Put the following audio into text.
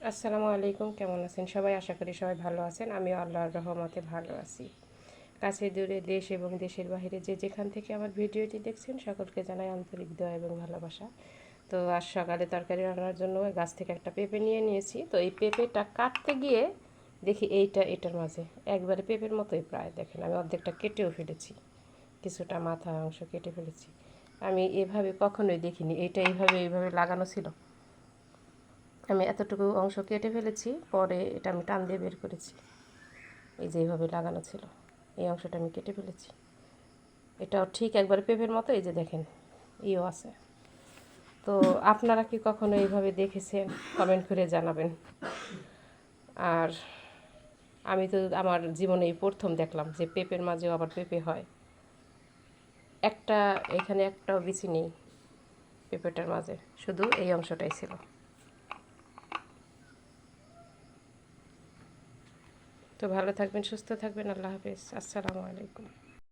আসসালামু আলাইকুম, কেমন আছেন সবাই? আশা করি সবাই ভালো আছেন। আমিও আল্লাহর রহমতে ভালো আছি। কাছে দূরে দেশ এবং দেশের বাইরে যে যেখান থেকে আমার ভিডিওটি দেখছেন সকলকে জানাই আন্তরিক দোয়া এবং ভালোবাসা। তো আজ সকালে তরকারি রান্নার জন্য গাছ থেকে একটা পেঁপে নিয়ে নিয়েছি। তো এই পেঁপেটা কাটতে গিয়ে দেখি এটার মাঝে একবারে পেঁপের মতোই প্রায়, দেখেন আমি অর্ধেকটা কেটেও ফেলেছি, কিছুটা মাথা অংশ কেটে ফেলেছি। আমি এভাবে কখনোই দেখিনি, এইভাবে লাগানো ছিল। আমি এতটুকু অংশ কেটে ফেলেছি, পরে এটা আমি টান দিয়ে বের করেছি। এই যে এইভাবে লাগানো ছিল, এই অংশটা আমি কেটে ফেলেছি। এটাও ঠিক একবার পেঁপের মতো, এই যে দেখেন ইও আছে। তো আপনারা কি কখনো এইভাবে দেখেছেন? কমেন্ট করে জানাবেন। আর আমি তো আমার জীবনে এই প্রথম দেখলাম যে পেঁপের মাঝেও আবার পেঁপে হয়। একটা এখানে একটাও বিচি নেই পেঁপেটার মাঝে, শুধু এই অংশটাই ছিল। তো ভালো থাকবেন, সুস্থ থাকবেন, আল্লাহ হাফেজ, আসসালামু আলাইকুম।